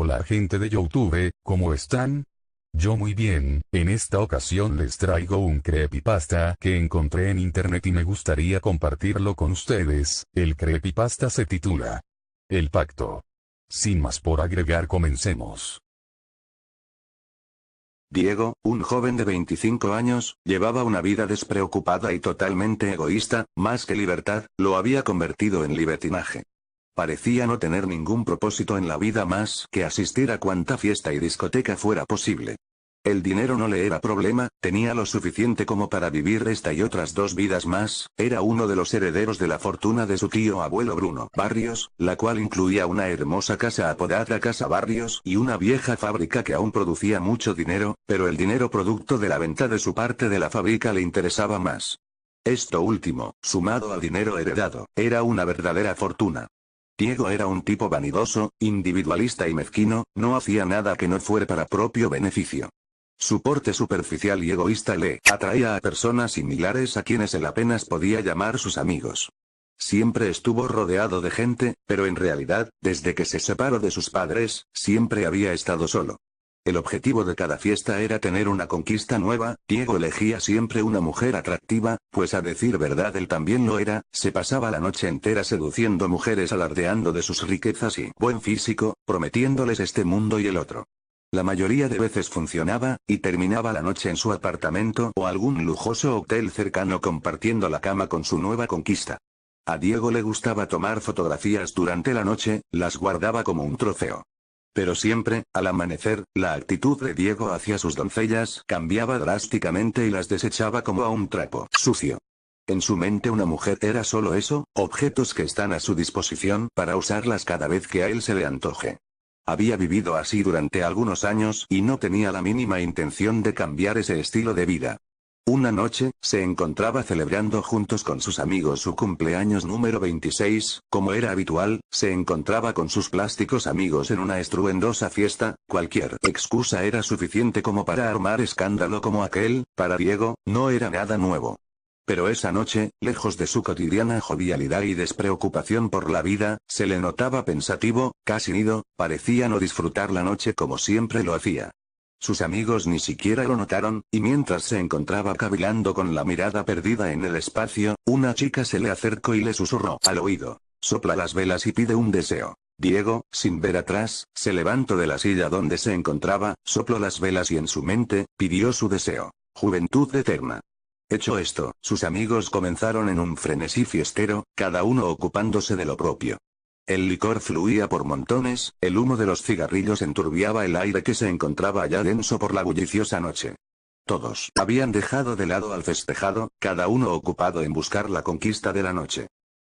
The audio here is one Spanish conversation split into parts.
Hola gente de YouTube, ¿cómo están? Yo muy bien, en esta ocasión les traigo un creepypasta que encontré en internet y me gustaría compartirlo con ustedes. El creepypasta se titula El Pacto. Sin más por agregar, comencemos. Diego, un joven de 25 años, llevaba una vida despreocupada y totalmente egoísta, más que libertad, lo había convertido en libertinaje. Parecía no tener ningún propósito en la vida más que asistir a cuanta fiesta y discoteca fuera posible. El dinero no le era problema, tenía lo suficiente como para vivir esta y otras dos vidas más, era uno de los herederos de la fortuna de su tío abuelo Bruno Barrios, la cual incluía una hermosa casa apodada Casa Barrios y una vieja fábrica que aún producía mucho dinero, pero el dinero producto de la venta de su parte de la fábrica le interesaba más. Esto último, sumado al dinero heredado, era una verdadera fortuna. Diego era un tipo vanidoso, individualista y mezquino, no hacía nada que no fuera para propio beneficio. Su porte superficial y egoísta le atraía a personas similares a quienes él apenas podía llamar sus amigos. Siempre estuvo rodeado de gente, pero en realidad, desde que se separó de sus padres, siempre había estado solo. El objetivo de cada fiesta era tener una conquista nueva. Diego elegía siempre una mujer atractiva, pues a decir verdad él también lo era, se pasaba la noche entera seduciendo mujeres alardeando de sus riquezas y buen físico, prometiéndoles este mundo y el otro. La mayoría de veces funcionaba, y terminaba la noche en su apartamento o algún lujoso hotel cercano compartiendo la cama con su nueva conquista. A Diego le gustaba tomar fotografías durante la noche, las guardaba como un trofeo. Pero siempre, al amanecer, la actitud de Diego hacia sus doncellas cambiaba drásticamente y las desechaba como a un trapo sucio. En su mente una mujer era solo eso, objetos que están a su disposición para usarlas cada vez que a él se le antoje. Había vivido así durante algunos años y no tenía la mínima intención de cambiar ese estilo de vida. Una noche, se encontraba celebrando juntos con sus amigos su cumpleaños número 26, como era habitual, se encontraba con sus plásticos amigos en una estruendosa fiesta, cualquier excusa era suficiente como para armar escándalo como aquel, para Diego, no era nada nuevo. Pero esa noche, lejos de su cotidiana jovialidad y despreocupación por la vida, se le notaba pensativo, casi ido, parecía no disfrutar la noche como siempre lo hacía. Sus amigos ni siquiera lo notaron, y mientras se encontraba cavilando con la mirada perdida en el espacio, una chica se le acercó y le susurró al oído: sopla las velas y pide un deseo. Diego, sin ver atrás, se levantó de la silla donde se encontraba, sopló las velas y en su mente, pidió su deseo: juventud eterna. Hecho esto, sus amigos comenzaron en un frenesí fiestero, cada uno ocupándose de lo propio. El licor fluía por montones, el humo de los cigarrillos enturbiaba el aire que se encontraba ya denso por la bulliciosa noche. Todos habían dejado de lado al festejado, cada uno ocupado en buscar la conquista de la noche.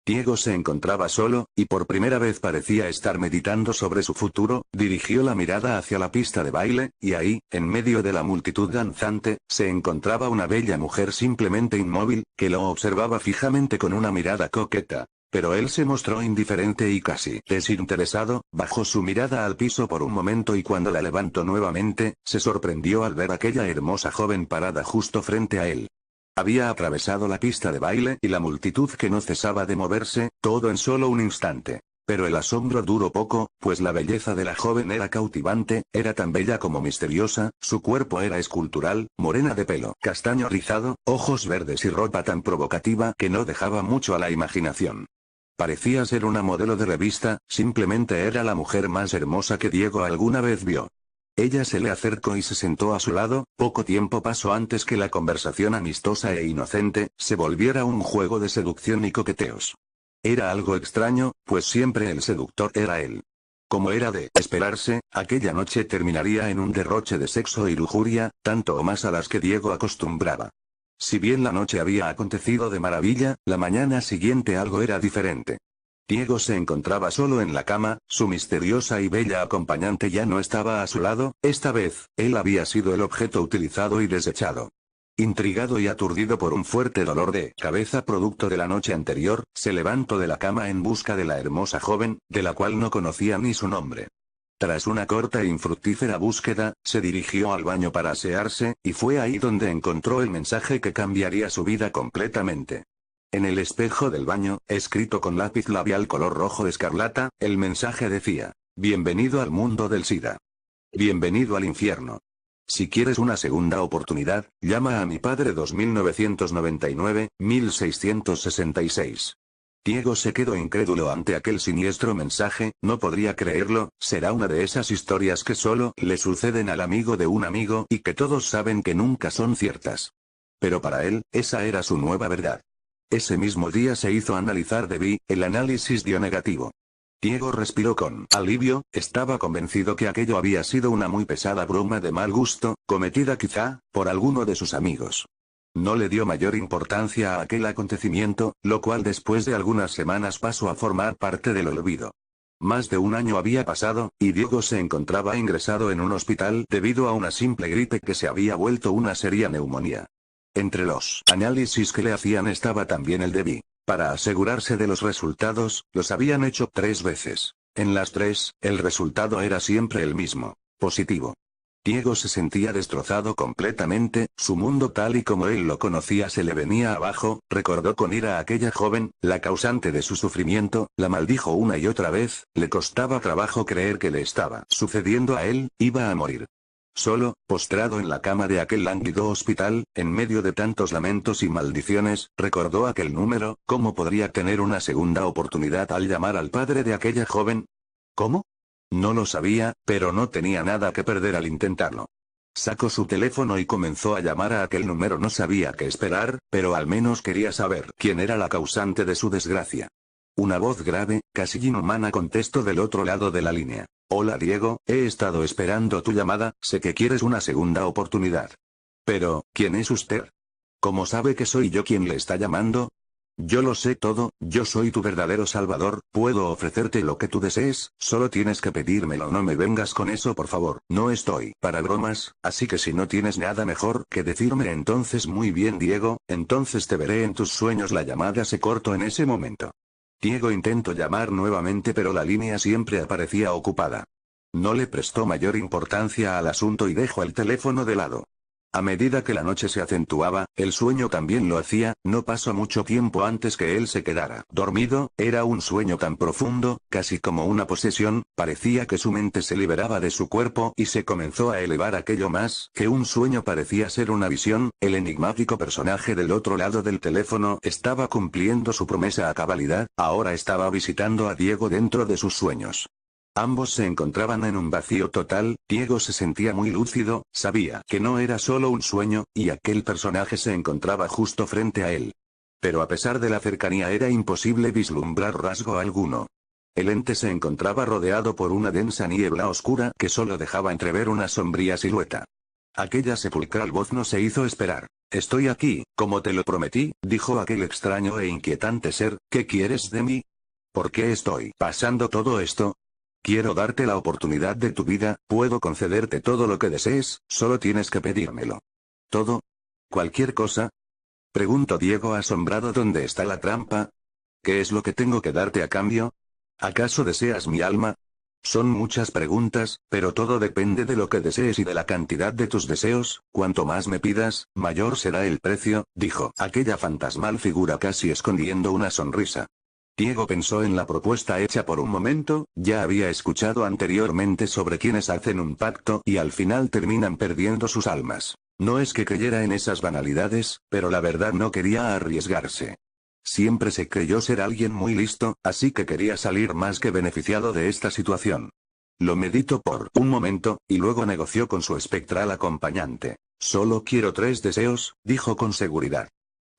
Diego se encontraba solo, y por primera vez parecía estar meditando sobre su futuro. Dirigió la mirada hacia la pista de baile, y ahí, en medio de la multitud danzante, se encontraba una bella mujer simplemente inmóvil, que lo observaba fijamente con una mirada coqueta. Pero él se mostró indiferente y casi desinteresado, bajó su mirada al piso por un momento y cuando la levantó nuevamente, se sorprendió al ver aquella hermosa joven parada justo frente a él. Había atravesado la pista de baile y la multitud que no cesaba de moverse, todo en solo un instante. Pero el asombro duró poco, pues la belleza de la joven era cautivante, era tan bella como misteriosa, su cuerpo era escultural, morena de pelo castaño rizado, ojos verdes y ropa tan provocativa que no dejaba mucho a la imaginación. Parecía ser una modelo de revista, simplemente era la mujer más hermosa que Diego alguna vez vio. Ella se le acercó y se sentó a su lado. Poco tiempo pasó antes que la conversación amistosa e inocente se volviera un juego de seducción y coqueteos. Era algo extraño, pues siempre el seductor era él. Como era de esperarse, aquella noche terminaría en un derroche de sexo y lujuria, tanto o más a las que Diego acostumbraba. Si bien la noche había acontecido de maravilla, la mañana siguiente algo era diferente. Diego se encontraba solo en la cama, su misteriosa y bella acompañante ya no estaba a su lado. Esta vez, él había sido el objeto utilizado y desechado. Intrigado y aturdido por un fuerte dolor de cabeza producto de la noche anterior, se levantó de la cama en busca de la hermosa joven, de la cual no conocía ni su nombre. Tras una corta e infructífera búsqueda, se dirigió al baño para asearse, y fue ahí donde encontró el mensaje que cambiaría su vida completamente. En el espejo del baño, escrito con lápiz labial color rojo escarlata, el mensaje decía: Bienvenido al mundo del SIDA. Bienvenido al infierno. Si quieres una segunda oportunidad, llama a mi padre 2999-1666. Diego se quedó incrédulo ante aquel siniestro mensaje, no podría creerlo, será una de esas historias que solo le suceden al amigo de un amigo y que todos saben que nunca son ciertas. Pero para él, esa era su nueva verdad. Ese mismo día se hizo analizar el análisis dio negativo. Diego respiró con alivio, estaba convencido que aquello había sido una muy pesada broma de mal gusto, cometida quizá, por alguno de sus amigos. No le dio mayor importancia a aquel acontecimiento, lo cual después de algunas semanas pasó a formar parte del olvido. Más de un año había pasado, y Diego se encontraba ingresado en un hospital debido a una simple gripe que se había vuelto una seria neumonía. Entre los análisis que le hacían estaba también el de Vi. Para asegurarse de los resultados, los habían hecho 3 veces. En las 3, el resultado era siempre el mismo, positivo. Diego se sentía destrozado completamente, su mundo tal y como él lo conocía se le venía abajo, recordó con ira a aquella joven, la causante de su sufrimiento, la maldijo una y otra vez, le costaba trabajo creer que le estaba sucediendo a él, iba a morir. Solo, postrado en la cama de aquel lánguido hospital, en medio de tantos lamentos y maldiciones, recordó aquel número, ¿cómo podría tener una segunda oportunidad al llamar al padre de aquella joven? ¿Cómo? No lo sabía, pero no tenía nada que perder al intentarlo. Sacó su teléfono y comenzó a llamar a aquel número. No sabía qué esperar, pero al menos quería saber quién era la causante de su desgracia. Una voz grave, casi inhumana contestó del otro lado de la línea. Hola Diego, he estado esperando tu llamada, sé que quieres una segunda oportunidad. Pero, ¿quién es usted? ¿Cómo sabe que soy yo quien le está llamando? Yo lo sé todo, yo soy tu verdadero salvador, puedo ofrecerte lo que tú desees, solo tienes que pedírmelo. No me vengas con eso por favor, no estoy para bromas, así que si no tienes nada mejor que decirme entonces muy bien Diego, entonces te veré en tus sueños. La llamada se cortó en ese momento. Diego intentó llamar nuevamente pero la línea siempre aparecía ocupada. No le prestó mayor importancia al asunto y dejó el teléfono de lado. A medida que la noche se acentuaba, el sueño también lo hacía, no pasó mucho tiempo antes que él se quedara dormido, era un sueño tan profundo, casi como una posesión, parecía que su mente se liberaba de su cuerpo y se comenzó a elevar aquello más que un sueño parecía ser una visión, el enigmático personaje del otro lado del teléfono estaba cumpliendo su promesa a cabalidad, ahora estaba visitando a Diego dentro de sus sueños. Ambos se encontraban en un vacío total, Diego se sentía muy lúcido, sabía que no era solo un sueño, y aquel personaje se encontraba justo frente a él. Pero a pesar de la cercanía era imposible vislumbrar rasgo alguno. El ente se encontraba rodeado por una densa niebla oscura que solo dejaba entrever una sombría silueta. Aquella sepulcral voz no se hizo esperar. Estoy aquí, como te lo prometí, dijo aquel extraño e inquietante ser, ¿qué quieres de mí? ¿Por qué estoy pasando todo esto? Quiero darte la oportunidad de tu vida, puedo concederte todo lo que desees, solo tienes que pedírmelo. ¿Todo? ¿Cualquier cosa? Preguntó Diego asombrado. ¿Dónde está la trampa? ¿Qué es lo que tengo que darte a cambio? ¿Acaso deseas mi alma? Son muchas preguntas, pero todo depende de lo que desees y de la cantidad de tus deseos, cuanto más me pidas, mayor será el precio, dijo aquella fantasmal figura casi escondiendo una sonrisa. Diego pensó en la propuesta hecha por un momento, ya había escuchado anteriormente sobre quienes hacen un pacto y al final terminan perdiendo sus almas. No es que creyera en esas banalidades, pero la verdad no quería arriesgarse. Siempre se creyó ser alguien muy listo, así que quería salir más que beneficiado de esta situación. Lo meditó por un momento, y luego negoció con su espectral acompañante. Solo quiero 3 deseos, dijo con seguridad.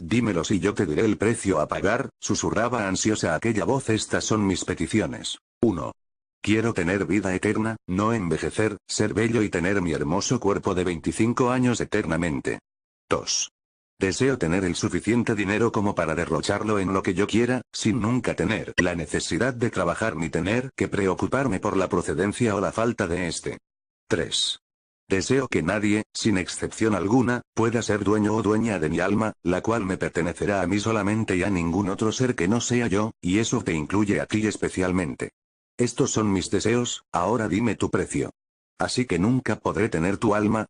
Dímelos y yo te diré el precio a pagar, susurraba ansiosa aquella voz. Estas son mis peticiones. 1. Quiero tener vida eterna, no envejecer, ser bello y tener mi hermoso cuerpo de 25 años eternamente. 2. Deseo tener el suficiente dinero como para derrocharlo en lo que yo quiera, sin nunca tener la necesidad de trabajar ni tener que preocuparme por la procedencia o la falta de este. 3. Deseo que nadie, sin excepción alguna, pueda ser dueño o dueña de mi alma, la cual me pertenecerá a mí solamente y a ningún otro ser que no sea yo, y eso te incluye a ti especialmente. Estos son mis deseos, ahora dime tu precio. Así que nunca podré tener tu alma.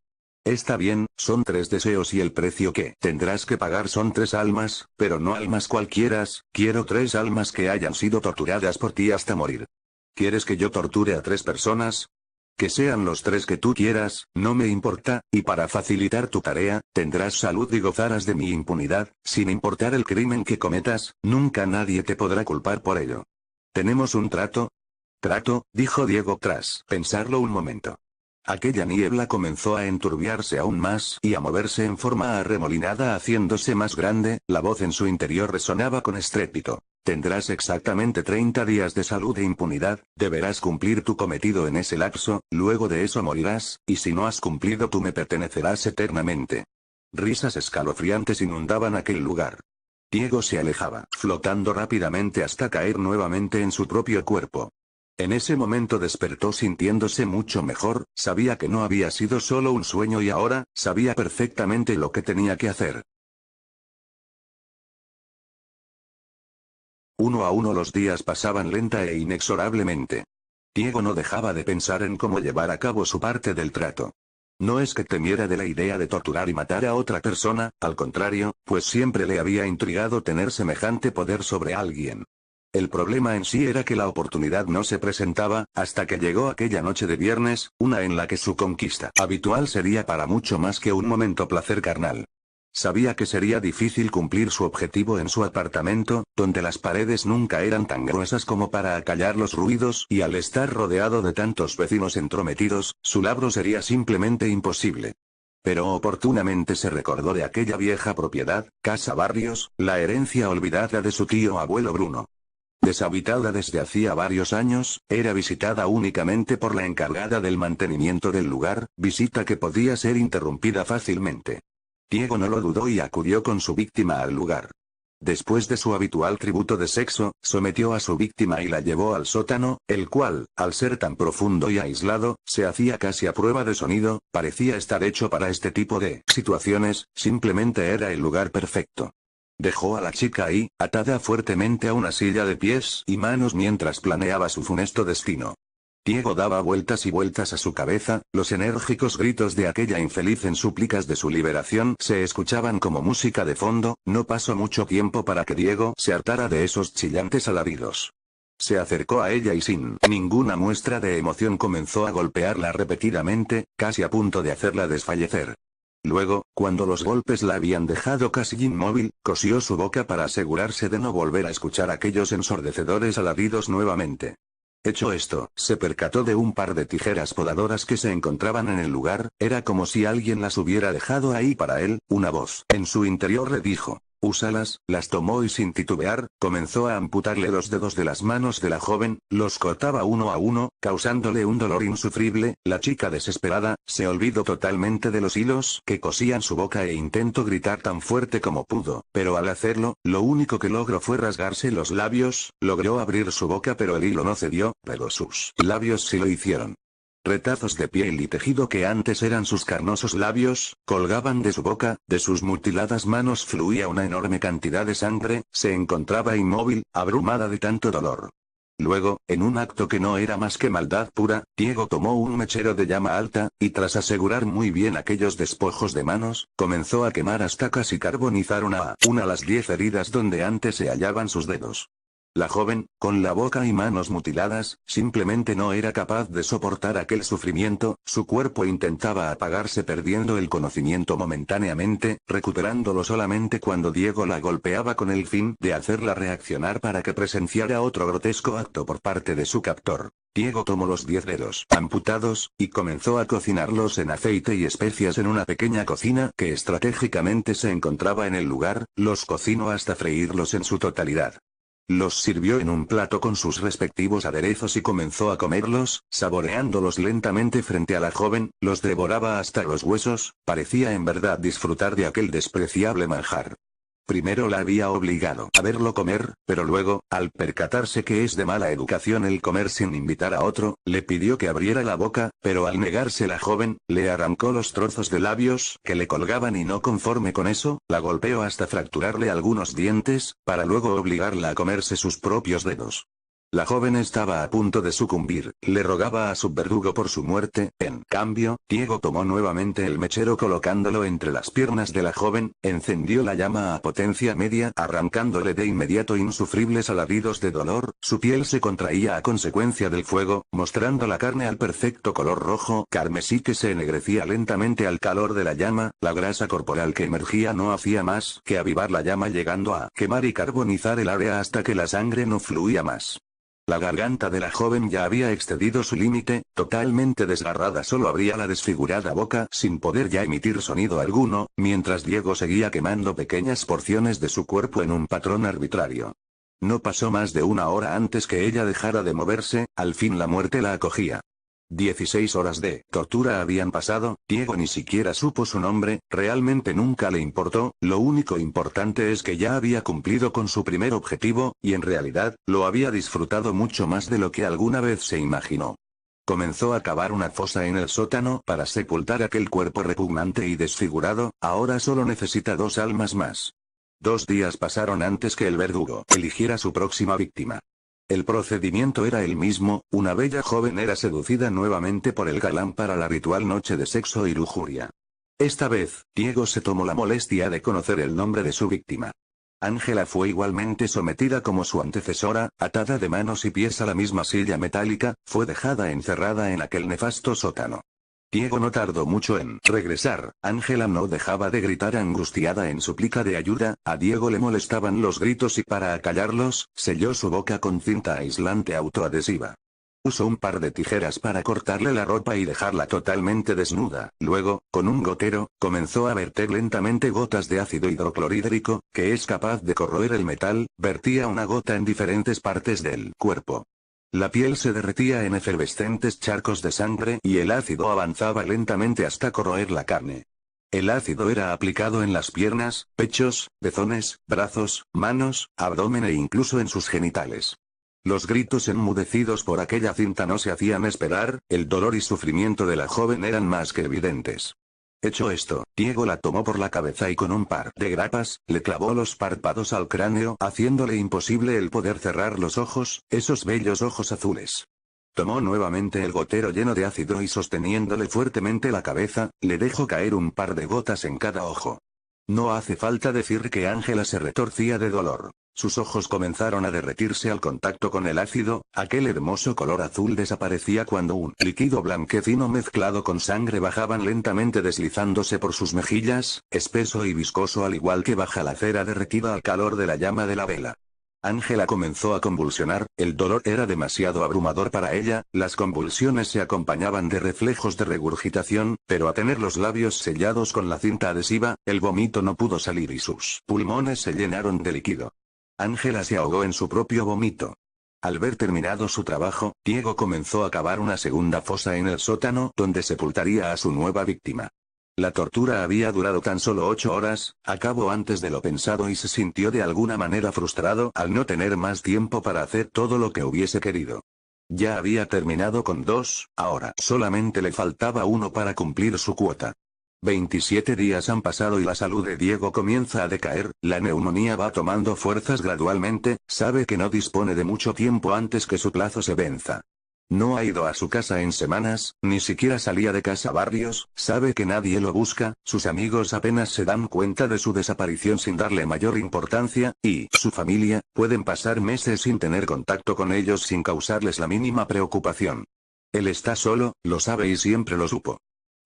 Está bien, son 3 deseos y el precio que tendrás que pagar son 3 almas, pero no almas cualquieras, quiero 3 almas que hayan sido torturadas por ti hasta morir. ¿Quieres que yo torture a 3 personas? Que sean los 3 que tú quieras, no me importa, y para facilitar tu tarea, tendrás salud y gozarás de mi impunidad, sin importar el crimen que cometas, nunca nadie te podrá culpar por ello. ¿Tenemos un trato? Trato, dijo Diego tras pensarlo un momento. Aquella niebla comenzó a enturbiarse aún más y a moverse en forma arremolinada haciéndose más grande, la voz en su interior resonaba con estrépito. Tendrás exactamente 30 días de salud e impunidad, deberás cumplir tu cometido en ese lapso, luego de eso morirás, y si no has cumplido tú me pertenecerás eternamente. Risas escalofriantes inundaban aquel lugar. Diego se alejaba, flotando rápidamente hasta caer nuevamente en su propio cuerpo. En ese momento despertó sintiéndose mucho mejor, sabía que no había sido solo un sueño y ahora, sabía perfectamente lo que tenía que hacer. Uno a uno los días pasaban lenta e inexorablemente. Diego no dejaba de pensar en cómo llevar a cabo su parte del trato. No es que temiera de la idea de torturar y matar a otra persona, al contrario, pues siempre le había intrigado tener semejante poder sobre alguien. El problema en sí era que la oportunidad no se presentaba, hasta que llegó aquella noche de viernes, una en la que su conquista habitual sería para mucho más que un momento placer carnal. Sabía que sería difícil cumplir su objetivo en su apartamento, donde las paredes nunca eran tan gruesas como para acallar los ruidos y al estar rodeado de tantos vecinos entrometidos, su labor sería simplemente imposible. Pero oportunamente se recordó de aquella vieja propiedad, Casa Barrios, la herencia olvidada de su tío abuelo Bruno. Deshabitada desde hacía varios años, era visitada únicamente por la encargada del mantenimiento del lugar, visita que podía ser interrumpida fácilmente. Diego no lo dudó y acudió con su víctima al lugar. Después de su habitual tributo de sexo, sometió a su víctima y la llevó al sótano, el cual, al ser tan profundo y aislado, se hacía casi a prueba de sonido, parecía estar hecho para este tipo de situaciones, simplemente era el lugar perfecto. Dejó a la chica ahí, atada fuertemente a una silla de pies y manos mientras planeaba su funesto destino. Diego daba vueltas y vueltas a su cabeza, los enérgicos gritos de aquella infeliz en súplicas de su liberación se escuchaban como música de fondo, no pasó mucho tiempo para que Diego se hartara de esos chillantes alaridos. Se acercó a ella y sin ninguna muestra de emoción comenzó a golpearla repetidamente, casi a punto de hacerla desfallecer. Luego, cuando los golpes la habían dejado casi inmóvil, cosió su boca para asegurarse de no volver a escuchar aquellos ensordecedores alaridos nuevamente. Hecho esto, se percató de un par de tijeras podadoras que se encontraban en el lugar, era como si alguien las hubiera dejado ahí para él, una voz en su interior le dijo: úsalas, las tomó y sin titubear, comenzó a amputarle los dedos de las manos de la joven, los cortaba uno a uno, causándole un dolor insufrible, la chica desesperada, se olvidó totalmente de los hilos que cosían su boca e intentó gritar tan fuerte como pudo, pero al hacerlo, lo único que logró fue rasgarse los labios, logró abrir su boca pero el hilo no cedió, pero sus labios sí lo hicieron. Retazos de piel y tejido que antes eran sus carnosos labios, colgaban de su boca, de sus mutiladas manos fluía una enorme cantidad de sangre, se encontraba inmóvil, abrumada de tanto dolor. Luego, en un acto que no era más que maldad pura, Diego tomó un mechero de llama alta, y tras asegurar muy bien aquellos despojos de manos, comenzó a quemar hasta casi carbonizar una a una las 10 heridas donde antes se hallaban sus dedos. La joven, con la boca y manos mutiladas, simplemente no era capaz de soportar aquel sufrimiento, su cuerpo intentaba apagarse perdiendo el conocimiento momentáneamente, recuperándolo solamente cuando Diego la golpeaba con el fin de hacerla reaccionar para que presenciara otro grotesco acto por parte de su captor. Diego tomó los 10 dedos amputados, y comenzó a cocinarlos en aceite y especias en una pequeña cocina que estratégicamente se encontraba en el lugar, los cocinó hasta freírlos en su totalidad. Los sirvió en un plato con sus respectivos aderezos y comenzó a comerlos, saboreándolos lentamente frente a la joven, los devoraba hasta los huesos, parecía en verdad disfrutar de aquel despreciable manjar. Primero la había obligado a verlo comer, pero luego, al percatarse que es de mala educación el comer sin invitar a otro, le pidió que abriera la boca, pero al negarse la joven, le arrancó los trozos de labios que le colgaban y no conforme con eso, la golpeó hasta fracturarle algunos dientes, para luego obligarla a comerse sus propios dedos. La joven estaba a punto de sucumbir, le rogaba a su verdugo por su muerte. En cambio, Diego tomó nuevamente el mechero colocándolo entre las piernas de la joven, encendió la llama a potencia media arrancándole de inmediato insufribles alaridos de dolor, su piel se contraía a consecuencia del fuego, mostrando la carne al perfecto color rojo carmesí que se ennegrecía lentamente al calor de la llama, la grasa corporal que emergía no hacía más que avivar la llama llegando a quemar y carbonizar el área hasta que la sangre no fluía más. La garganta de la joven ya había excedido su límite, totalmente desgarrada solo abría la desfigurada boca sin poder ya emitir sonido alguno, mientras Diego seguía quemando pequeñas porciones de su cuerpo en un patrón arbitrario. No pasó más de una hora antes que ella dejara de moverse, al fin la muerte la acogía. 16 horas de tortura habían pasado, Diego ni siquiera supo su nombre, realmente nunca le importó, lo único importante es que ya había cumplido con su primer objetivo, y en realidad, lo había disfrutado mucho más de lo que alguna vez se imaginó. Comenzó a cavar una fosa en el sótano para sepultar aquel cuerpo repugnante y desfigurado, ahora solo necesita 2 almas más. 2 días pasaron antes que el verdugo eligiera su próxima víctima. El procedimiento era el mismo, una bella joven era seducida nuevamente por el galán para la ritual noche de sexo y lujuria. Esta vez, Diego se tomó la molestia de conocer el nombre de su víctima. Ángela fue igualmente sometida como su antecesora, atada de manos y pies a la misma silla metálica, fue dejada encerrada en aquel nefasto sótano. Diego no tardó mucho en regresar, Ángela no dejaba de gritar angustiada en súplica de ayuda, a Diego le molestaban los gritos y para acallarlos, selló su boca con cinta aislante autoadhesiva. Usó un par de tijeras para cortarle la ropa y dejarla totalmente desnuda, luego, con un gotero, comenzó a verter lentamente gotas de ácido hidroclorhídrico, que es capaz de corroer el metal, vertía una gota en diferentes partes del cuerpo. La piel se derretía en efervescentes charcos de sangre y el ácido avanzaba lentamente hasta corroer la carne. El ácido era aplicado en las piernas, pechos, pezones, brazos, manos, abdomen e incluso en sus genitales. Los gritos enmudecidos por aquella cinta no se hacían esperar, el dolor y sufrimiento de la joven eran más que evidentes. Hecho esto, Diego la tomó por la cabeza y con un par de grapas, le clavó los párpados al cráneo haciéndole imposible el poder cerrar los ojos, esos bellos ojos azules. Tomó nuevamente el gotero lleno de ácido y sosteniéndole fuertemente la cabeza, le dejó caer un par de gotas en cada ojo. No hace falta decir que Ángela se retorcía de dolor. Sus ojos comenzaron a derretirse al contacto con el ácido, aquel hermoso color azul desaparecía cuando un líquido blanquecino mezclado con sangre bajaban lentamente deslizándose por sus mejillas, espeso y viscoso al igual que baja la cera derretida al calor de la llama de la vela. Ángela comenzó a convulsionar, el dolor era demasiado abrumador para ella, las convulsiones se acompañaban de reflejos de regurgitación, pero a tener los labios sellados con la cinta adhesiva, el vómito no pudo salir y sus pulmones se llenaron de líquido. Ángela se ahogó en su propio vómito. Al ver terminado su trabajo, Diego comenzó a cavar una segunda fosa en el sótano donde sepultaría a su nueva víctima. La tortura había durado tan solo 8 horas, acabó antes de lo pensado y se sintió de alguna manera frustrado al no tener más tiempo para hacer todo lo que hubiese querido. Ya había terminado con 2, ahora solamente le faltaba 1 para cumplir su cuota. 27 días han pasado y la salud de Diego comienza a decaer, la neumonía va tomando fuerzas gradualmente, sabe que no dispone de mucho tiempo antes que su plazo se venza. No ha ido a su casa en semanas, ni siquiera salía de Casa Barrios, sabe que nadie lo busca, sus amigos apenas se dan cuenta de su desaparición sin darle mayor importancia, y su familia, pueden pasar meses sin tener contacto con ellos sin causarles la mínima preocupación. Él está solo, lo sabe y siempre lo supo.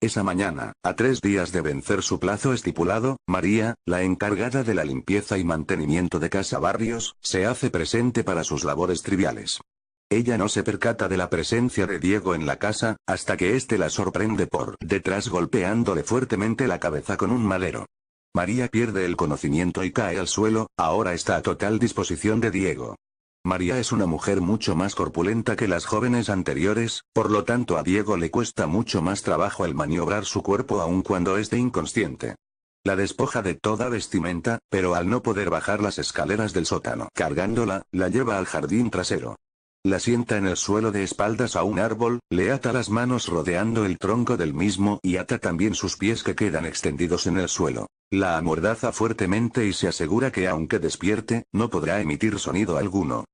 Esa mañana, a 3 días de vencer su plazo estipulado, María, la encargada de la limpieza y mantenimiento de Casa Barrios, se hace presente para sus labores triviales. Ella no se percata de la presencia de Diego en la casa, hasta que éste la sorprende por detrás golpeándole fuertemente la cabeza con un madero. María pierde el conocimiento y cae al suelo, ahora está a total disposición de Diego. María es una mujer mucho más corpulenta que las jóvenes anteriores, por lo tanto a Diego le cuesta mucho más trabajo el maniobrar su cuerpo aun cuando esté inconsciente. La despoja de toda vestimenta, pero al no poder bajar las escaleras del sótano cargándola, la lleva al jardín trasero. La sienta en el suelo de espaldas a un árbol, le ata las manos rodeando el tronco del mismo y ata también sus pies que quedan extendidos en el suelo. La amordaza fuertemente y se asegura que aunque despierte, no podrá emitir sonido alguno.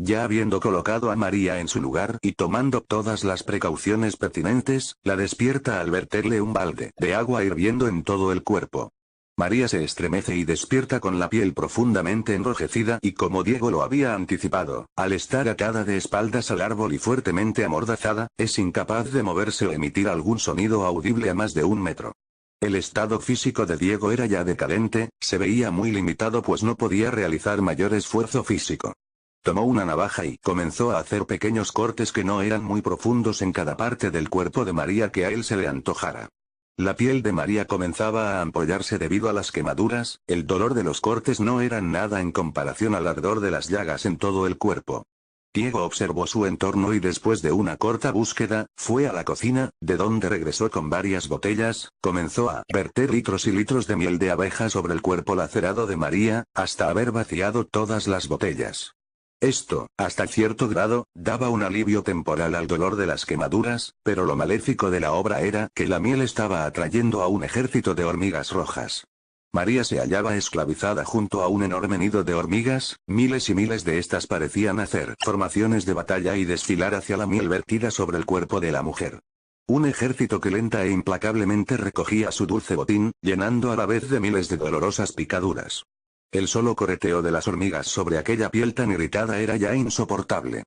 Ya habiendo colocado a María en su lugar y tomando todas las precauciones pertinentes, la despierta al verterle un balde de agua hirviendo en todo el cuerpo. María se estremece y despierta con la piel profundamente enrojecida y como Diego lo había anticipado, al estar atada de espaldas al árbol y fuertemente amordazada, es incapaz de moverse o emitir algún sonido audible a más de 1 metro. El estado físico de Diego era ya decadente, se veía muy limitado pues no podía realizar mayor esfuerzo físico. Tomó una navaja y comenzó a hacer pequeños cortes que no eran muy profundos en cada parte del cuerpo de María que a él se le antojara. La piel de María comenzaba a ampollarse debido a las quemaduras, el dolor de los cortes no era nada en comparación al ardor de las llagas en todo el cuerpo. Diego observó su entorno y después de una corta búsqueda, fue a la cocina, de donde regresó con varias botellas, comenzó a verter litros y litros de miel de abeja sobre el cuerpo lacerado de María, hasta haber vaciado todas las botellas. Esto, hasta cierto grado, daba un alivio temporal al dolor de las quemaduras, pero lo maléfico de la obra era que la miel estaba atrayendo a un ejército de hormigas rojas. María se hallaba esclavizada junto a un enorme nido de hormigas, miles y miles de estas parecían hacer formaciones de batalla y desfilar hacia la miel vertida sobre el cuerpo de la mujer. Un ejército que lenta e implacablemente recogía su dulce botín, llenando a la vez de miles de dolorosas picaduras. El solo correteo de las hormigas sobre aquella piel tan irritada era ya insoportable.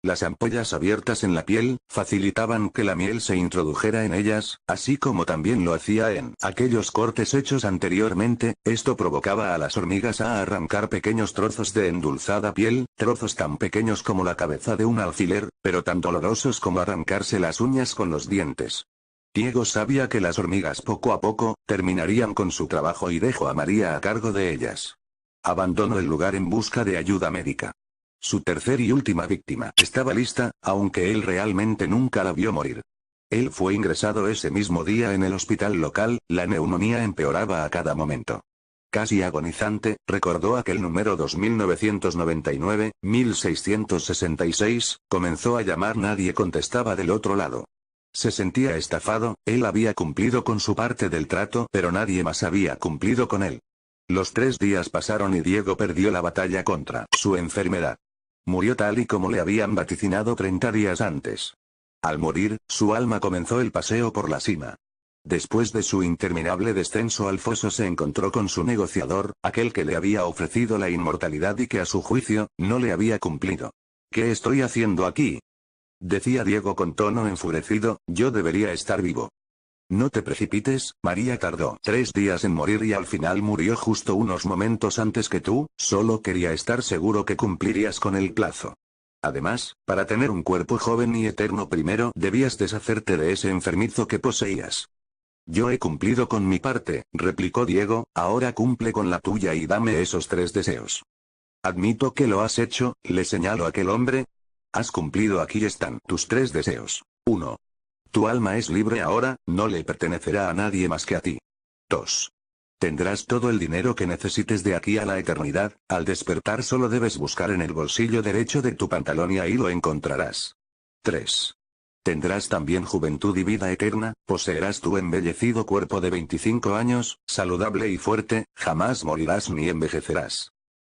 Las ampollas abiertas en la piel, facilitaban que la miel se introdujera en ellas, así como también lo hacía en aquellos cortes hechos anteriormente, esto provocaba a las hormigas a arrancar pequeños trozos de endulzada piel, trozos tan pequeños como la cabeza de un alfiler, pero tan dolorosos como arrancarse las uñas con los dientes. Diego sabía que las hormigas poco a poco, terminarían con su trabajo y dejó a María a cargo de ellas. Abandonó el lugar en busca de ayuda médica. Su tercer y última víctima estaba lista, aunque él realmente nunca la vio morir. Él fue ingresado ese mismo día en el hospital local, la neumonía empeoraba a cada momento. Casi agonizante, recordó aquel número 2999, 1666, comenzó a llamar, nadie contestaba del otro lado. Se sentía estafado, él había cumplido con su parte del trato, pero nadie más había cumplido con él. Los 3 días pasaron y Diego perdió la batalla contra su enfermedad. Murió tal y como le habían vaticinado 30 días antes. Al morir, su alma comenzó el paseo por la cima. Después de su interminable descenso al foso se encontró con su negociador, aquel que le había ofrecido la inmortalidad y que a su juicio, no le había cumplido. ¿Qué estoy haciendo aquí?, decía Diego con tono enfurecido, yo debería estar vivo. No te precipites, María tardó 3 días en morir y al final murió justo unos momentos antes que tú, solo quería estar seguro que cumplirías con el plazo. Además, para tener un cuerpo joven y eterno primero debías deshacerte de ese enfermizo que poseías. Yo he cumplido con mi parte, replicó Diego, ahora cumple con la tuya y dame esos 3 deseos. Admito que lo has hecho, le señaló aquel hombre. Has cumplido, aquí están tus 3 deseos. 1. Tu alma es libre ahora, no le pertenecerá a nadie más que a ti. 2. Tendrás todo el dinero que necesites de aquí a la eternidad, al despertar solo debes buscar en el bolsillo derecho de tu pantalón y ahí lo encontrarás. 3. Tendrás también juventud y vida eterna, poseerás tu embellecido cuerpo de 25 años, saludable y fuerte, jamás morirás ni envejecerás.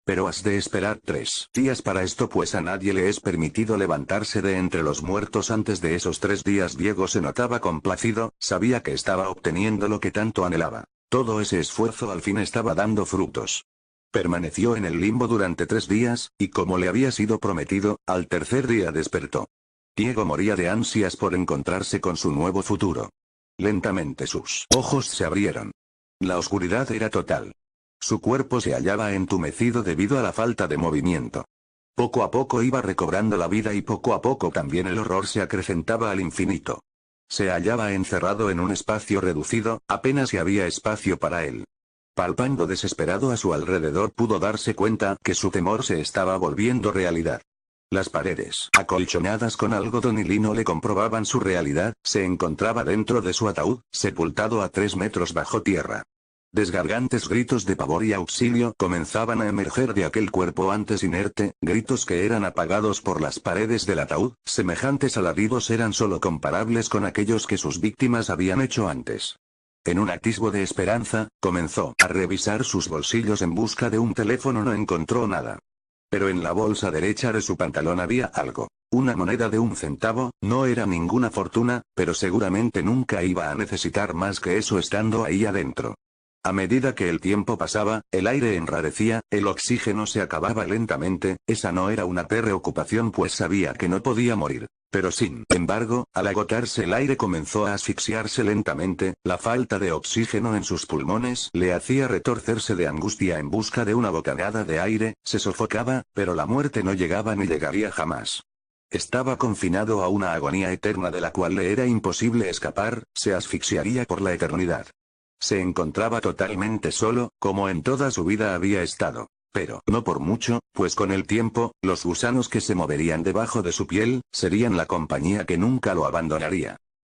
Pero has de esperar 3 días para esto pues a nadie le es permitido levantarse de entre los muertos antes de esos 3 días. Diego se notaba complacido, sabía que estaba obteniendo lo que tanto anhelaba. Todo ese esfuerzo al fin estaba dando frutos. Permaneció en el limbo durante 3 días, y como le había sido prometido, al tercer día despertó. Diego moría de ansias por encontrarse con su nuevo futuro. Lentamente sus ojos se abrieron. La oscuridad era total. Su cuerpo se hallaba entumecido debido a la falta de movimiento. Poco a poco iba recobrando la vida y poco a poco también el horror se acrecentaba al infinito. Se hallaba encerrado en un espacio reducido, apenas si había espacio para él. Palpando desesperado a su alrededor pudo darse cuenta que su temor se estaba volviendo realidad. Las paredes, acolchonadas con algodón y lino le comprobaban su realidad, se encontraba dentro de su ataúd, sepultado a 3 metros bajo tierra. Desgargantes gritos de pavor y auxilio comenzaban a emerger de aquel cuerpo antes inerte, gritos que eran apagados por las paredes del ataúd, semejantes alaridos eran solo comparables con aquellos que sus víctimas habían hecho antes. En un atisbo de esperanza, comenzó a revisar sus bolsillos en busca de un teléfono, no encontró nada. Pero en la bolsa derecha de su pantalón había algo. Una moneda de 1 centavo, no era ninguna fortuna, pero seguramente nunca iba a necesitar más que eso estando ahí adentro. A medida que el tiempo pasaba, el aire enrarecía, el oxígeno se acababa lentamente, esa no era una preocupación pues sabía que no podía morir. Pero sin embargo, al agotarse el aire comenzó a asfixiarse lentamente, la falta de oxígeno en sus pulmones le hacía retorcerse de angustia en busca de una bocanada de aire, se sofocaba, pero la muerte no llegaba ni llegaría jamás. Estaba confinado a una agonía eterna de la cual le era imposible escapar, se asfixiaría por la eternidad. Se encontraba totalmente solo, como en toda su vida había estado. Pero no por mucho, pues con el tiempo, los gusanos que se moverían debajo de su piel, serían la compañía que nunca lo abandonaría.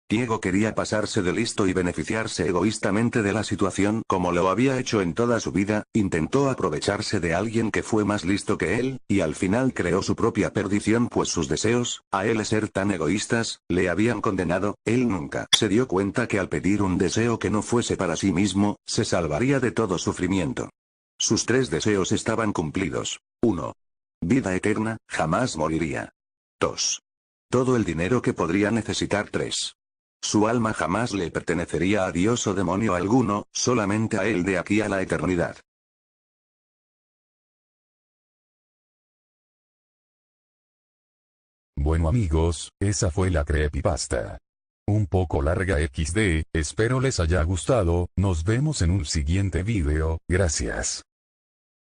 Diego quería pasarse de listo y beneficiarse egoístamente de la situación como lo había hecho en toda su vida, intentó aprovecharse de alguien que fue más listo que él, y al final creó su propia perdición pues sus deseos, a él ser tan egoístas, le habían condenado, él nunca se dio cuenta que al pedir un deseo que no fuese para sí mismo, se salvaría de todo sufrimiento. Sus 3 deseos estaban cumplidos. 1. Vida eterna, jamás moriría. 2. Todo el dinero que podría necesitar. 3. Su alma jamás le pertenecería a Dios o demonio alguno, solamente a él de aquí a la eternidad. Bueno amigos, esa fue la creepypasta. Un poco larga XD, espero les haya gustado, nos vemos en un siguiente video, gracias.